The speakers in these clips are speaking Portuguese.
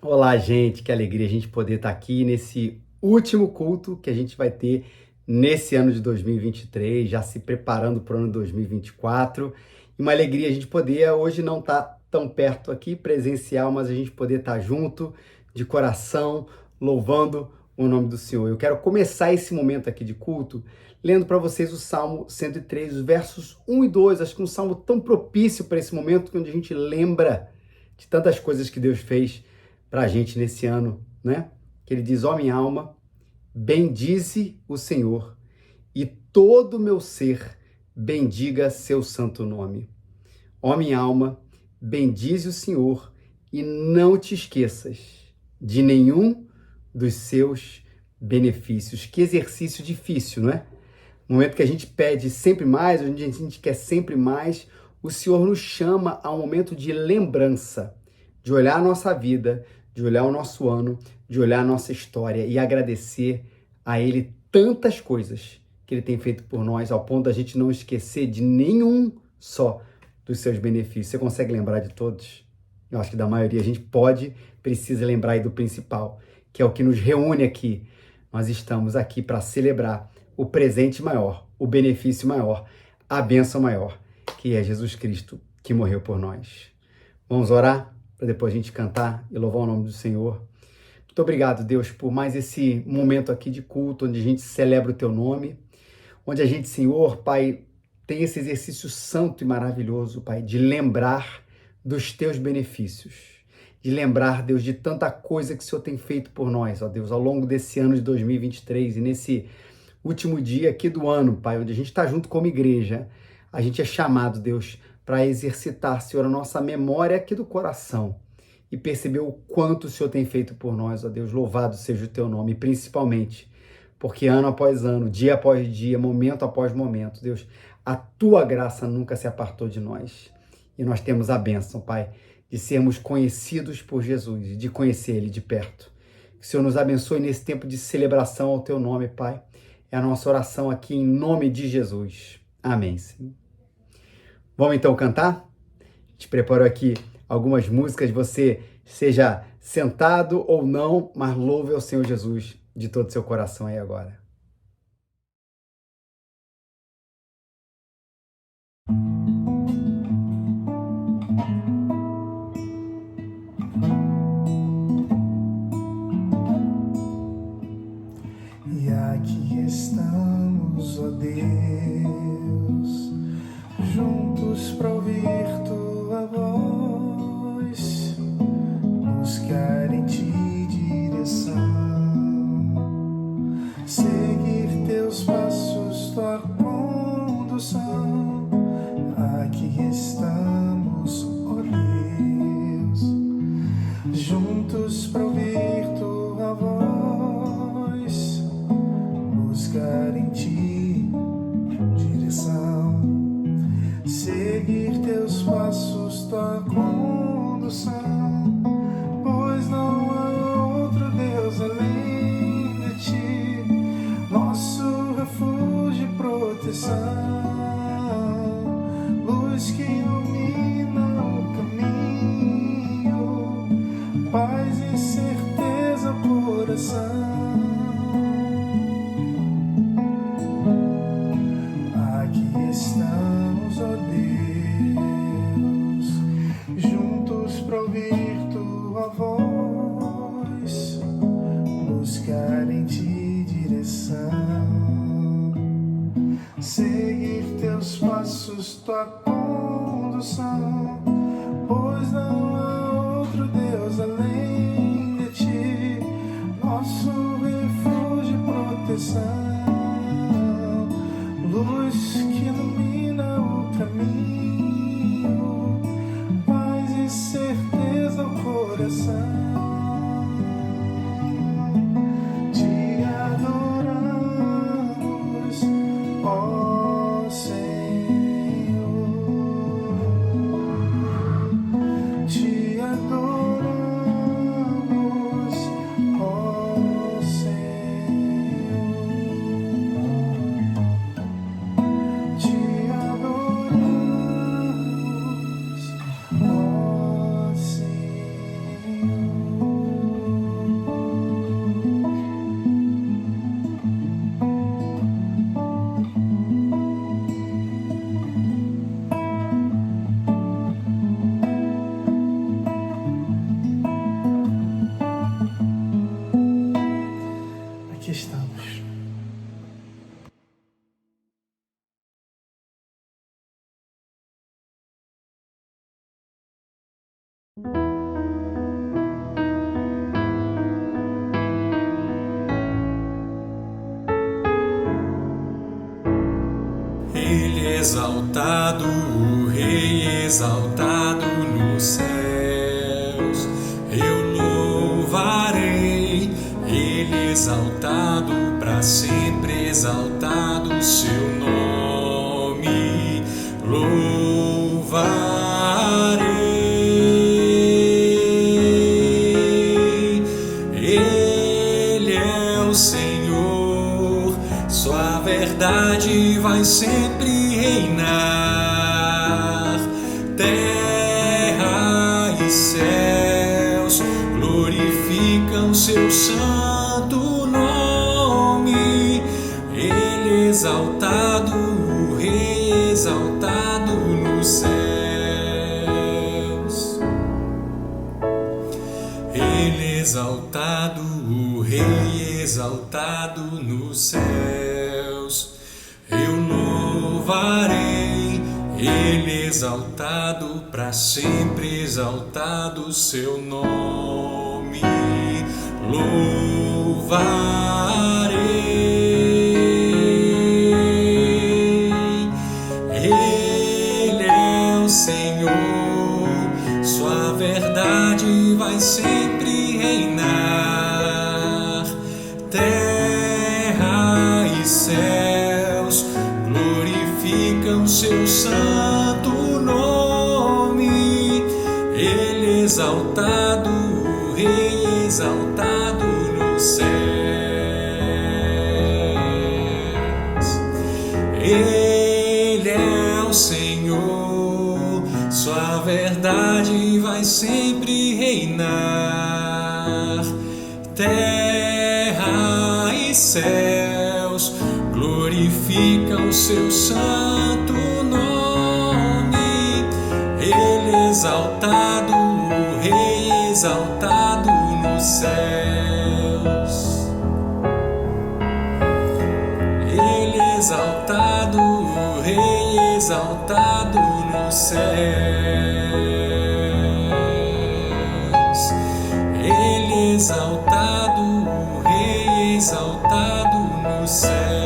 Olá, gente, que alegria a gente poder estar aqui nesse último culto que a gente vai ter nesse ano de 2023, já se preparando para o ano 2024. E uma alegria a gente poder, hoje não estar tão perto aqui, presencial, mas a gente poder estar junto, de coração, louvando o nome do Senhor. Eu quero começar esse momento aqui de culto lendo para vocês o Salmo 103, os versos 1 e 2. Acho que um salmo tão propício para esse momento, onde a gente lembra de tantas coisas que Deus fez para a gente nesse ano, né? Que ele diz: ó minha alma, bendize o Senhor, e todo o meu ser bendiga seu santo nome. Ó minha alma, bendize o Senhor, e não te esqueças de nenhum dos seus benefícios. Que exercício difícil, não é? No momento que a gente pede sempre mais, onde a gente quer sempre mais, o Senhor nos chama a um momento de lembrança, de olhar a nossa vida, de olhar o nosso ano, de olhar a nossa história e agradecer a Ele tantas coisas que Ele tem feito por nós, ao ponto da gente não esquecer de nenhum só dos seus benefícios. Você consegue lembrar de todos? Eu acho que da maioria a gente precisa lembrar aí do principal, que é o que nos reúne aqui. Nós estamos aqui para celebrar o presente maior, o benefício maior, a bênção maior, que é Jesus Cristo, que morreu por nós. Vamos orar para depois a gente cantar e louvar o nome do Senhor. Muito obrigado, Deus, por mais esse momento aqui de culto, onde a gente celebra o teu nome, onde a gente, Senhor, Pai, tem esse exercício santo e maravilhoso, Pai, de lembrar dos teus benefícios, de lembrar, Deus, de tanta coisa que o Senhor tem feito por nós, ó Deus, ao longo desse ano de 2023 e nesse último dia aqui do ano, Pai, onde a gente está junto como igreja. A gente é chamado, Deus, para exercitar, Senhor, a nossa memória aqui do coração e perceber o quanto o Senhor tem feito por nós, ó Deus. Louvado seja o teu nome, principalmente porque ano após ano, dia após dia, momento após momento, Deus, a tua graça nunca se apartou de nós. E nós temos a bênção, Pai, de sermos conhecidos por Jesus e de conhecer Ele de perto. Que o Senhor nos abençoe nesse tempo de celebração ao teu nome, Pai. É a nossa oração aqui em nome de Jesus. Amém, Senhor. Vamos então cantar? Te preparo aqui algumas músicas, você seja sentado ou não, mas louve ao Senhor Jesus de todo o seu coração aí agora. E aqui estamos, ó Deus, juntos para ouvir tua voz, buscar em ti direção, seguir teus passos, tua condução. Aqui estamos, ó Deus, juntos para ouvir tua voz, buscar em ti direção, seguir teus passos, tua condução, pois não há outro Deus além de ti, nosso refúgio e proteção, luz que ilumina o caminho, paz e certeza ao coração. Estamos, ó Deus, juntos para ouvir tua voz, buscar em ti direção, seguir teus passos, tua condução, pois não há outro Deus além de ti, nosso refúgio e proteção, luz que ilumina o caminho, paz e certeza ao coração. Te adoramos, ó Senhor. Te adoramos, ó Senhor. Te adoramos, ó Senhor. exaltado, o Rei exaltado nos céus. Eu louvarei, Ele exaltado, para sempre exaltado o seu nome. Louvarei, Ele é o Senhor, sua verdade vai sempre reinar. Terra e céus glorificam seu santo nome. Ele exaltado, o Rei exaltado nos céus. Ele exaltado, o Rei exaltado nos céus. Eu louvarei, Ele exaltado, para sempre exaltado o seu nome. Louvarei, Ele é o Senhor, sua verdade vai sempre reinar. Terra e céus glorificam seu santo nome. Ele exaltado, o Rei exaltado nos céus. Ele é o Senhor, sua verdade vai sempre reinar. Terra e céus glorificam seu santo nome. Ele exaltado, o Rei exaltado nos céus. Ele exaltado, o Rei exaltado nos céus. Ele exaltado, o Rei exaltado nos céus.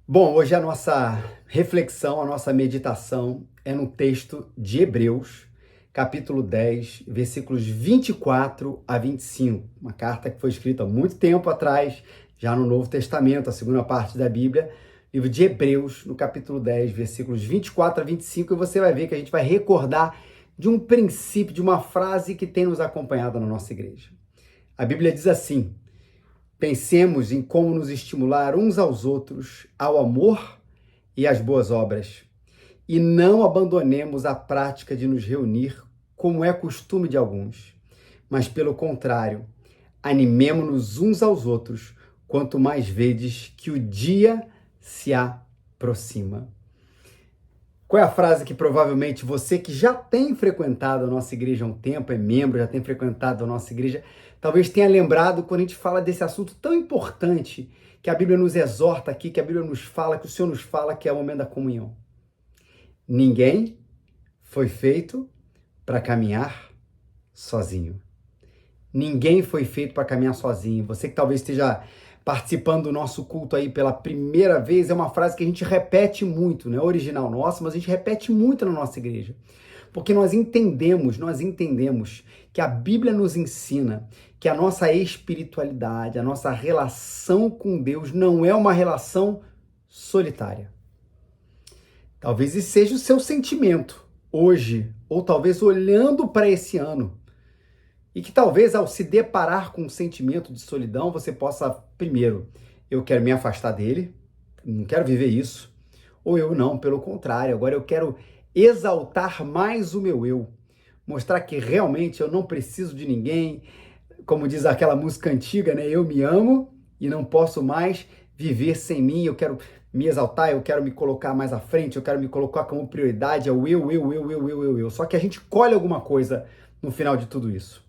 Bom, hoje a nossa reflexão, a nossa meditação é no texto de Hebreus, capítulo 10, versículos 24 a 25. Uma carta que foi escrita há muito tempo atrás, já no Novo Testamento, a segunda parte da Bíblia, livro de Hebreus, no capítulo 10, versículos 24 a 25, e você vai ver que a gente vai recordar de um princípio, de uma frase que tem nos acompanhado na nossa igreja. A Bíblia diz assim: pensemos em como nos estimular uns aos outros ao amor e às boas obras, e não abandonemos a prática de nos reunir, como é costume de alguns, mas, pelo contrário, animemo-nos uns aos outros, quanto mais vedes que o dia se aproxima. Qual é a frase que provavelmente você que já tem frequentado a nossa igreja há um tempo, é membro, já tem frequentado a nossa igreja, talvez tenha lembrado quando a gente fala desse assunto tão importante que a Bíblia nos exorta aqui, que a Bíblia nos fala, que o Senhor nos fala, que é o momento da comunhão. Ninguém foi feito para caminhar sozinho. Ninguém foi feito para caminhar sozinho. Você que talvez esteja participando do nosso culto aí pela primeira vez, é uma frase que a gente repete muito, não é original nossa, mas a gente repete muito na nossa igreja. Porque nós entendemos que a Bíblia nos ensina que a nossa espiritualidade, a nossa relação com Deus não é uma relação solitária. Talvez esse seja o seu sentimento hoje, ou talvez olhando para esse ano. E que talvez ao se deparar com um sentimento de solidão, você possa, primeiro, eu quero me afastar dele, não quero viver isso. Ou eu não, pelo contrário, agora eu quero exaltar mais o meu eu. Mostrar que realmente eu não preciso de ninguém, como diz aquela música antiga, né? Eu me amo e não posso mais viver sem mim, eu quero me exaltar, eu quero me colocar mais à frente, eu quero me colocar como prioridade, é o eu. Só que a gente colhe alguma coisa no final de tudo isso,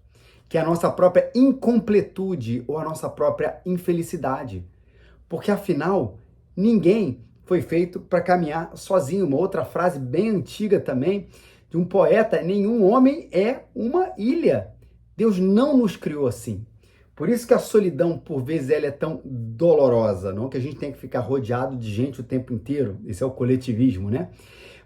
que é a nossa própria incompletude ou a nossa própria infelicidade. Porque afinal, ninguém foi feito para caminhar sozinho. Uma outra frase bem antiga também, de um poeta: nenhum homem é uma ilha. Deus não nos criou assim. Por isso que a solidão, por vezes, ela é tão dolorosa, não que a gente tenha que ficar rodeado de gente o tempo inteiro. Esse é o coletivismo, né?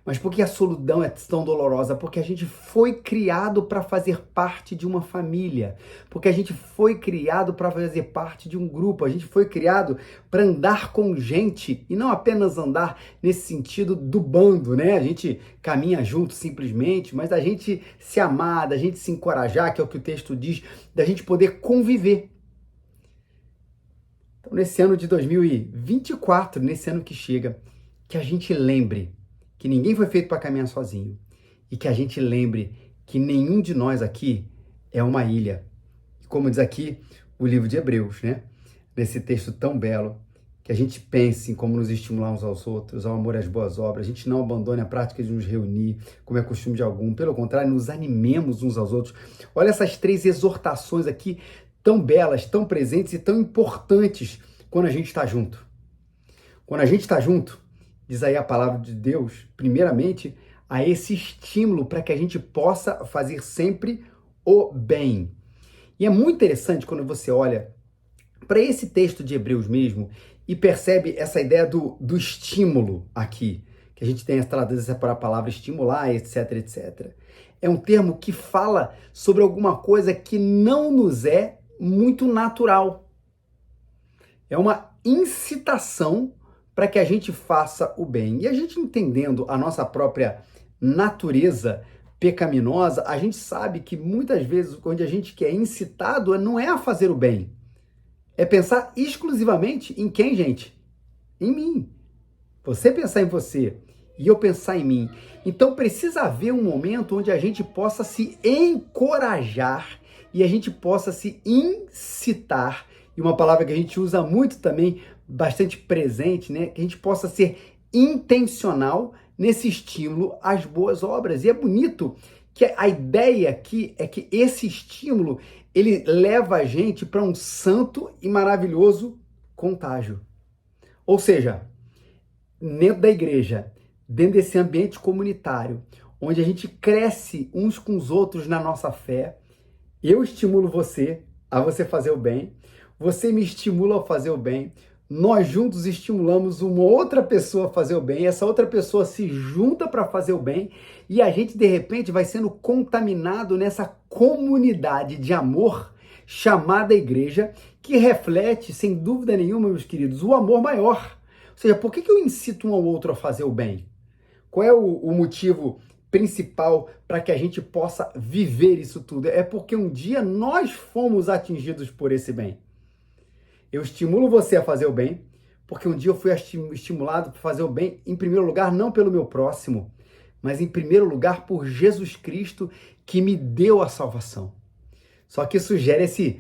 Mas por que a solidão é tão dolorosa? Porque a gente foi criado para fazer parte de uma família. Porque a gente foi criado para fazer parte de um grupo. A gente foi criado para andar com gente e não apenas andar nesse sentido do bando, né? A gente caminha junto simplesmente, mas a gente se amar, da gente se encorajar, que é o que o texto diz, da gente poder conviver. Então, nesse ano de 2024, nesse ano que chega, que a gente lembre que ninguém foi feito para caminhar sozinho e que a gente lembre que nenhum de nós aqui é uma ilha. Como diz aqui o livro de Hebreus, né? Nesse texto tão belo, que a gente pense em como nos estimular uns aos outros, ao amor e às boas obras, a gente não abandone a prática de nos reunir, como é costume de algum, pelo contrário, nos animemos uns aos outros. Olha essas 3 exortações aqui, tão belas, tão presentes e tão importantes quando a gente está junto. Quando a gente está junto, diz aí a palavra de Deus, primeiramente, a esse estímulo para que a gente possa fazer sempre o bem. E é muito interessante quando você olha para esse texto de Hebreus mesmo e percebe essa ideia do estímulo aqui, que a gente tem traduzido para a palavra estimular, etc, etc. É um termo que fala sobre alguma coisa que não nos é muito natural. É uma incitação para que a gente faça o bem. E a gente entendendo a nossa própria natureza pecaminosa, a gente sabe que muitas vezes onde a gente quer incitado não é a fazer o bem. É pensar exclusivamente em quem, gente? Em mim. Você pensar em você e eu pensar em mim. Então precisa haver um momento onde a gente possa se encorajar e a gente possa se incitar. E uma palavra que a gente usa muito também, bastante presente, né? Que a gente possa ser intencional nesse estímulo às boas obras. E é bonito que a ideia aqui é que esse estímulo, ele leva a gente para um santo e maravilhoso contágio. Ou seja, dentro da igreja, dentro desse ambiente comunitário, onde a gente cresce uns com os outros na nossa fé, eu estimulo você a você fazer o bem, você me estimula a fazer o bem, nós juntos estimulamos uma outra pessoa a fazer o bem, essa outra pessoa se junta para fazer o bem e a gente de repente vai sendo contaminado nessa comunidade de amor chamada igreja, que reflete, sem dúvida nenhuma, meus queridos, o amor maior. Ou seja, por que eu incito um ao outro a fazer o bem? Qual é o motivo principal para que a gente possa viver isso tudo? É porque um dia nós fomos atingidos por esse bem. Eu estimulo você a fazer o bem, porque um dia eu fui estimulado para fazer o bem, em primeiro lugar, não pelo meu próximo, mas em primeiro lugar por Jesus Cristo, que me deu a salvação. Só que isso gera esse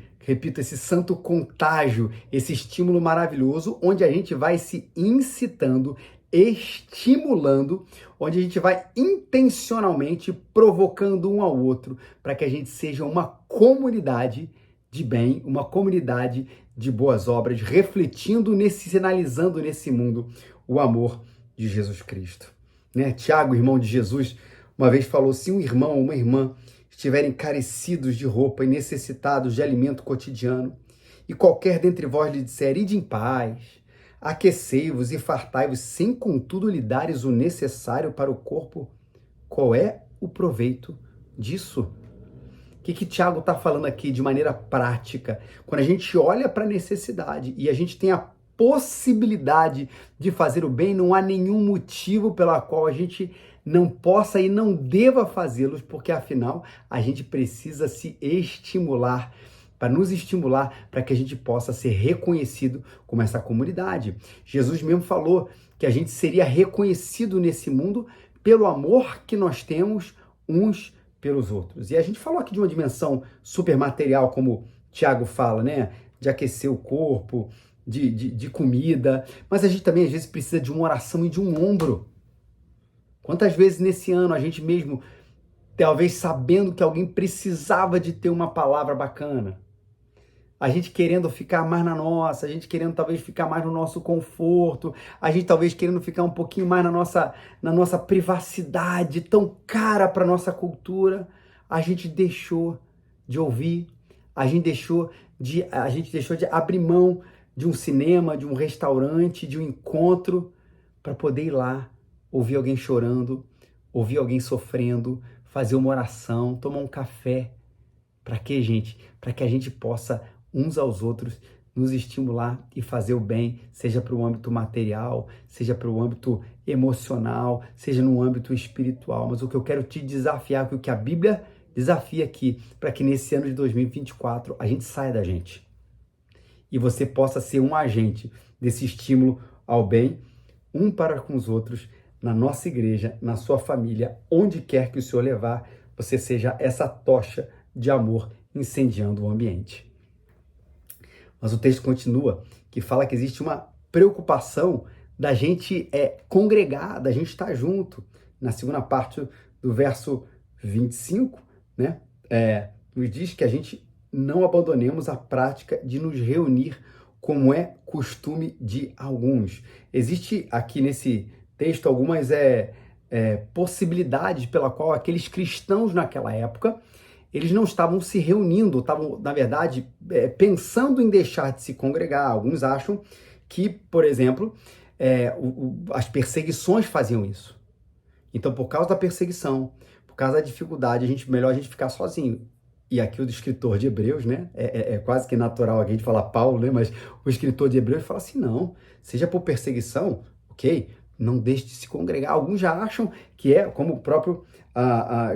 santo contágio, esse estímulo maravilhoso, onde a gente vai se incitando, estimulando, onde a gente vai intencionalmente provocando um ao outro, para que a gente seja uma comunidade de bem, uma comunidade de boas obras, refletindo sinalizando nesse mundo o amor de Jesus Cristo. Né? Tiago, irmão de Jesus, uma vez falou: se um irmão ou uma irmã estiverem carecidos de roupa e necessitados de alimento cotidiano, e qualquer dentre vós lhe disser: ide em paz, aquecei-vos e fartai-vos, sem contudo lhe dares o necessário para o corpo, qual é o proveito disso? O que Tiago está falando aqui de maneira prática? Quando a gente olha para a necessidade e a gente tem a possibilidade de fazer o bem, não há nenhum motivo pela qual a gente não possa e não deva fazê-los, porque afinal a gente precisa se estimular, para nos estimular, para que a gente possa ser reconhecido como essa comunidade. Jesus mesmo falou que a gente seria reconhecido nesse mundo pelo amor que nós temos uns pelos outros. E a gente falou aqui de uma dimensão super material, como Tiago fala, né? De aquecer o corpo, de comida, mas a gente também às vezes precisa de uma oração e de um ombro. Quantas vezes nesse ano a gente mesmo, talvez sabendo que alguém precisava de ter uma palavra bacana, a gente querendo ficar mais na nossa, a gente querendo talvez ficar mais no nosso conforto, a gente talvez querendo ficar um pouquinho mais na nossa privacidade tão cara para nossa cultura, a gente deixou de ouvir, a gente deixou de abrir mão de um cinema, de um restaurante, de um encontro, para poder ir lá, ouvir alguém chorando, ouvir alguém sofrendo, fazer uma oração, tomar um café. Para quê, gente? Para que a gente possa, uns aos outros, nos estimular e fazer o bem, seja para o âmbito material, seja para o âmbito emocional, seja no âmbito espiritual. Mas o que eu quero te desafiar, o que a Bíblia desafia aqui, para que nesse ano de 2024 a gente saia da gente e você possa ser um agente desse estímulo ao bem, um para com os outros, na nossa igreja, na sua família, onde quer que o Senhor levar, você seja essa tocha de amor incendiando o ambiente. Mas o texto continua, que fala que existe uma preocupação da gente congregar, da gente estar junto. Na segunda parte do verso 25, né, nos diz que a gente não abandonemos a prática de nos reunir, como é costume de alguns. Existe aqui nesse texto algumas possibilidades pela qual aqueles cristãos naquela época, eles não estavam se reunindo, estavam, na verdade, pensando em deixar de se congregar. Alguns acham que, por exemplo, as perseguições faziam isso. Então, por causa da perseguição, por causa da dificuldade, melhor a gente ficar sozinho. E aqui o escritor de Hebreus, né, é quase que natural aqui a gente falar Paulo, né, mas o escritor de Hebreus fala assim, não, seja por perseguição, ok, não deixe de se congregar. Alguns já acham que como o próprio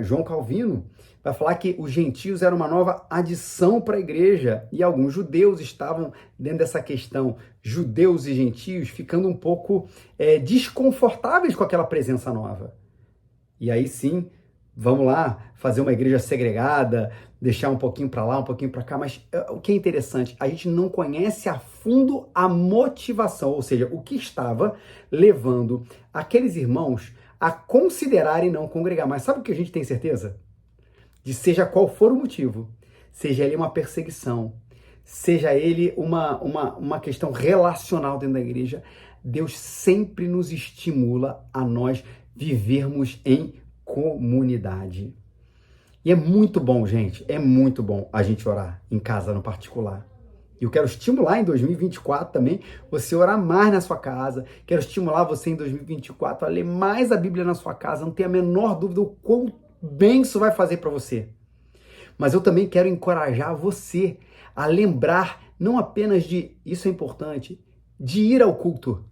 João Calvino vai falar que os gentios eram uma nova adição para a igreja, e alguns judeus estavam dentro dessa questão, judeus e gentios, ficando um pouco desconfortáveis com aquela presença nova. E aí sim, vamos lá, fazer uma igreja segregada, deixar um pouquinho para lá, um pouquinho para cá, mas o que é interessante, a gente não conhece a fundo a motivação, ou seja, o que estava levando aqueles irmãos a considerarem não congregar. Mas sabe o que a gente tem certeza? De seja qual for o motivo, seja ele uma perseguição, seja ele uma questão relacional dentro da igreja, Deus sempre nos estimula a nós vivermos em comunidade. E é muito bom, gente, é muito bom a gente orar em casa no particular. E eu quero estimular em 2024 também você orar mais na sua casa. Quero estimular você em 2024 a ler mais a Bíblia na sua casa. Não tenha a menor dúvida o quão bem isso vai fazer para você. Mas eu também quero encorajar você a lembrar não apenas de, isso é importante, de ir ao culto,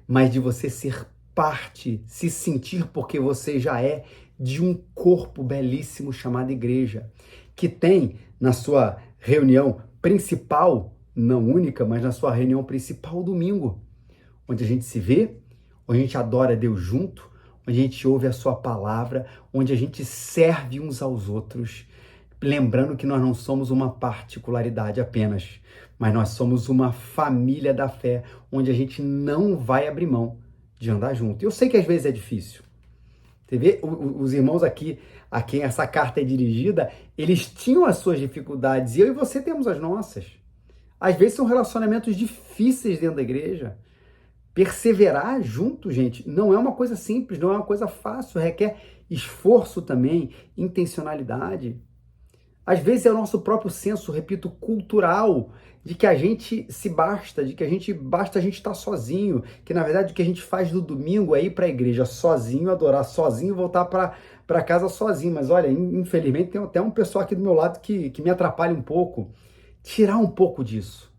mas de você ser parte, se sentir porque você já é de um corpo belíssimo chamado igreja, que tem na sua reunião principal, não única, mas na sua reunião principal domingo, onde a gente se vê, onde a gente adora Deus junto, onde a gente ouve a sua palavra, onde a gente serve uns aos outros, lembrando que nós não somos uma particularidade apenas, mas nós somos uma família da fé, onde a gente não vai abrir mão de andar junto. Eu sei que às vezes é difícil. Você vê, os irmãos aqui, a quem essa carta é dirigida, eles tinham as suas dificuldades, e eu e você temos as nossas. Às vezes são relacionamentos difíceis dentro da igreja. Perseverar junto, gente, não é uma coisa simples, não é uma coisa fácil, requer esforço também, intencionalidade. Às vezes é o nosso próprio senso, repito, cultural, de que a gente se basta, de que a gente estar sozinho, que na verdade o que a gente faz no domingo é ir para a igreja sozinho, adorar sozinho, voltar para casa sozinho. Mas olha, infelizmente tem até um pessoal aqui do meu lado que me atrapalha um pouco. Tirar um pouco disso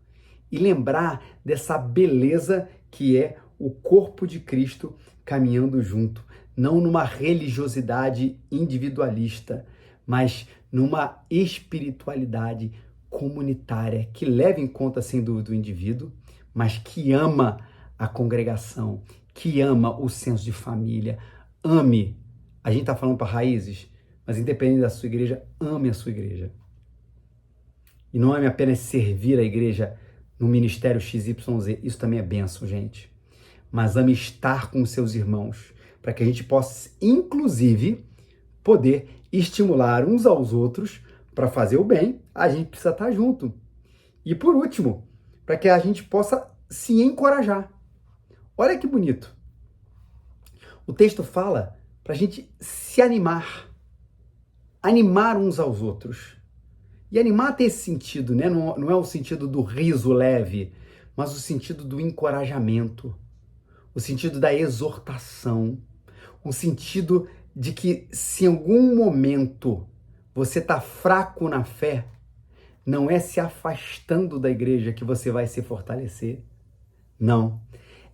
e lembrar dessa beleza que é o corpo de Cristo caminhando junto, não numa religiosidade individualista, mas numa espiritualidade comunitária que leva em conta, sem dúvida, o indivíduo, mas que ama a congregação, que ama o senso de família. Ame. A gente está falando para raízes, mas independente da sua igreja, ame a sua igreja. E não ame apenas servir a igreja no ministério XYZ, isso também é bênção, gente. Mas ame estar com os seus irmãos, para que a gente possa, inclusive, poder estimular uns aos outros para fazer o bem. A gente precisa estar junto. E por último, para que a gente possa se encorajar. Olha que bonito. O texto fala para a gente se animar uns aos outros. E animar tem esse sentido, né? Não é o sentido do riso leve, mas o sentido do encorajamento, o sentido da exortação, o sentido de que se em algum momento você está fraco na fé, não é se afastando da igreja que você vai se fortalecer. Não.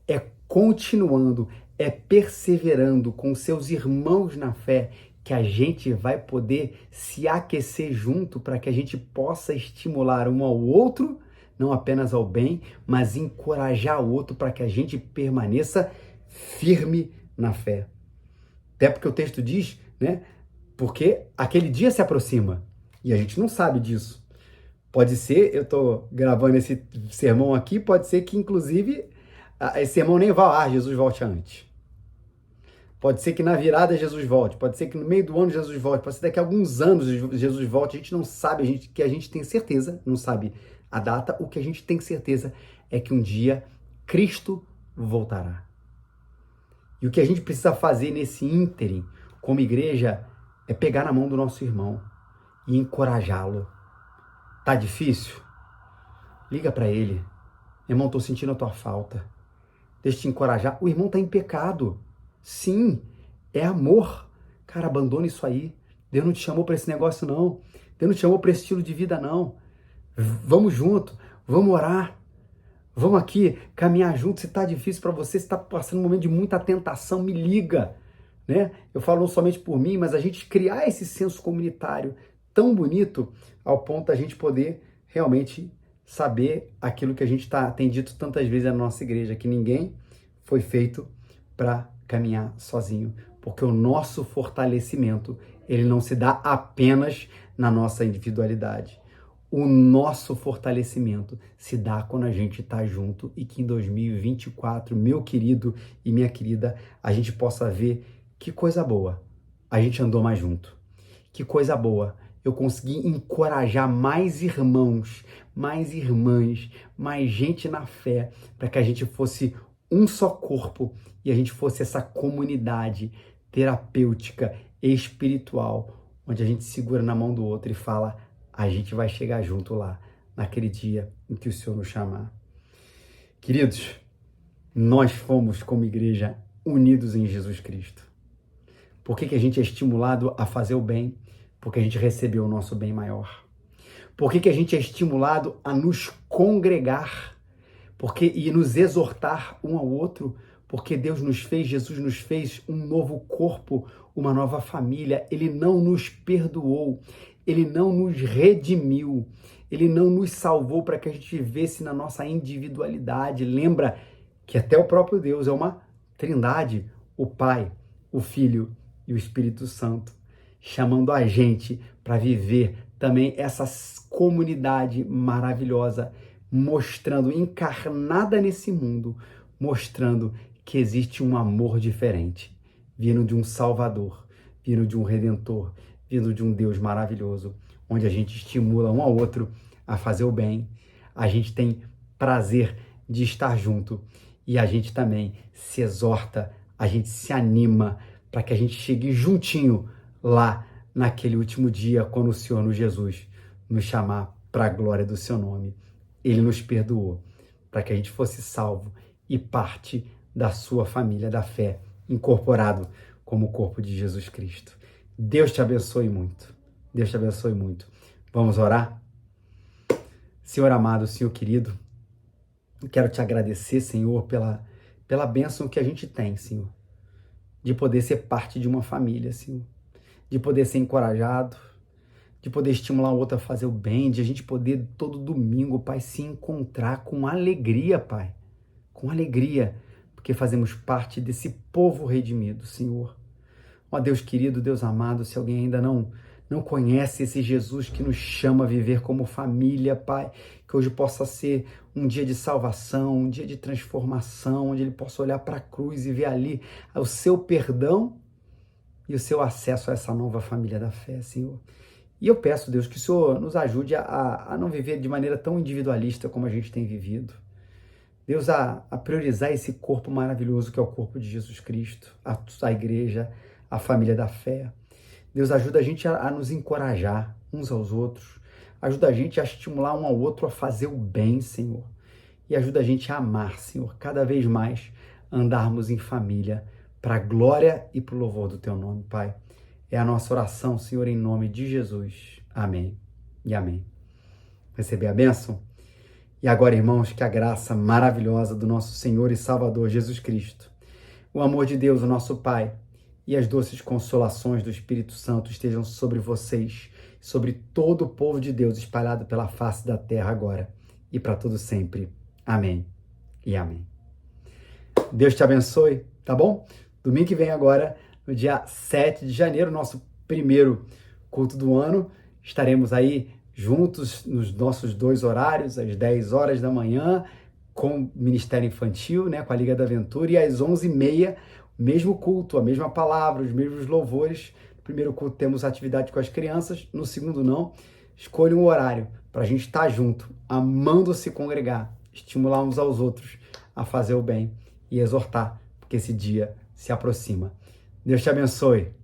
É continuando, é perseverando com seus irmãos na fé que a gente vai poder se aquecer junto para que a gente possa estimular um ao outro, não apenas ao bem, mas encorajar o outro para que a gente permaneça firme na fé. Até porque o texto diz, né? Porque aquele dia se aproxima e a gente não sabe disso. Pode ser, eu estou gravando esse sermão aqui, pode ser que inclusive esse sermão nem vá ao ar, Jesus volte antes. Pode ser que na virada Jesus volte, pode ser que no meio do ano Jesus volte, pode ser daqui a alguns anos Jesus volte, a gente não sabe, a gente tem certeza, não sabe a data, o que a gente tem certeza é que um dia Cristo voltará. E o que a gente precisa fazer nesse ínterim, como igreja, é pegar na mão do nosso irmão e encorajá-lo. Tá difícil? Liga para ele. Irmão, tô sentindo a tua falta. Deixa eu te encorajar. O irmão tá em pecado. Sim, é amor. Cara, abandona isso aí. Deus não te chamou para esse negócio, não. Deus não te chamou para esse estilo de vida, não. Vamos junto, vamos orar. Vamos aqui caminhar junto. Se tá difícil para você, se tá passando um momento de muita tentação, me liga. Né? Eu falo não somente por mim, mas a gente criar esse senso comunitário tão bonito ao ponto da gente poder realmente saber aquilo que a gente tem dito tantas vezes na nossa igreja, que ninguém foi feito para caminhar sozinho, porque o nosso fortalecimento, ele não se dá apenas na nossa individualidade. O nosso fortalecimento se dá quando a gente está junto e que em 2024, meu querido e minha querida, a gente possa ver que coisa boa, a gente andou mais junto. Que coisa boa, eu consegui encorajar mais irmãos, mais irmãs, mais gente na fé, para que a gente fosse um só corpo e a gente fosse essa comunidade terapêutica, espiritual, onde a gente segura na mão do outro e fala, a gente vai chegar junto lá, naquele dia em que o Senhor nos chamar. Queridos, nós fomos como igreja unidos em Jesus Cristo. Por que a gente é estimulado a fazer o bem? Porque a gente recebeu o nosso bem maior. Por que a gente é estimulado a nos congregar? E nos exortar um ao outro? Porque Deus nos fez, Jesus nos fez um novo corpo, uma nova família. Ele não nos perdoou, Ele não nos redimiu, Ele não nos salvou para que a gente vivesse na nossa individualidade. Lembra que até o próprio Deus é uma trindade, o Pai, o Filho e o Espírito Santo, chamando a gente para viver também essa comunidade maravilhosa, mostrando, encarnada nesse mundo, mostrando que existe um amor diferente, vindo de um Salvador, vindo de um Redentor, vindo de um Deus maravilhoso, onde a gente estimula um ao outro a fazer o bem, a gente tem prazer de estar junto e a gente também se exorta, a gente se anima para que a gente chegue juntinho lá naquele último dia, quando o Senhor Jesus nos chamar para a glória do seu nome. Ele nos perdoou para que a gente fosse salvo e parte da sua família da fé, incorporado como o corpo de Jesus Cristo. Deus te abençoe muito. Deus te abençoe muito. Vamos orar? Senhor amado, Senhor querido, eu quero te agradecer, Senhor, pela bênção que a gente tem, Senhor, de poder ser parte de uma família, Senhor, de poder ser encorajado, de poder estimular o outro a fazer o bem, de a gente poder todo domingo, Pai, se encontrar com alegria, Pai, com alegria, porque fazemos parte desse povo redimido, Senhor. Ó Deus querido, Deus amado, se alguém ainda não conhece esse Jesus que nos chama a viver como família, Pai, que hoje possa ser um dia de salvação, um dia de transformação, onde ele possa olhar para a cruz e ver ali o seu perdão e o seu acesso a essa nova família da fé, Senhor. E eu peço, Deus, que o Senhor nos ajude a não viver de maneira tão individualista como a gente tem vivido. Deus, a priorizar esse corpo maravilhoso que é o corpo de Jesus Cristo, a igreja, a família da fé. Deus, ajuda a gente a nos encorajar uns aos outros. Ajuda a gente a estimular um ao outro a fazer o bem, Senhor. E ajuda a gente a amar, Senhor, cada vez mais andarmos em família, para a glória e para o louvor do Teu nome, Pai. É a nossa oração, Senhor, em nome de Jesus. Amém e amém. Receber a bênção? E agora, irmãos, que a graça maravilhosa do nosso Senhor e Salvador Jesus Cristo, o amor de Deus, o nosso Pai, e as doces consolações do Espírito Santo estejam sobre vocês, sobre todo o povo de Deus espalhado pela face da terra agora e para todo sempre. Amém e amém. Deus te abençoe, tá bom? Domingo que vem agora, no dia 7 de janeiro, nosso primeiro culto do ano, estaremos aí juntos nos nossos 2 horários, às 10 horas da manhã, com o Ministério Infantil, né, com a Liga da Aventura, e às 11h30, o mesmo culto, a mesma palavra, os mesmos louvores. No primeiro culto temos atividade com as crianças, no segundo não. Escolha um horário para a gente estar junto, amando se congregar, estimular uns aos outros a fazer o bem e exortar, porque esse dia se aproxima. Deus te abençoe.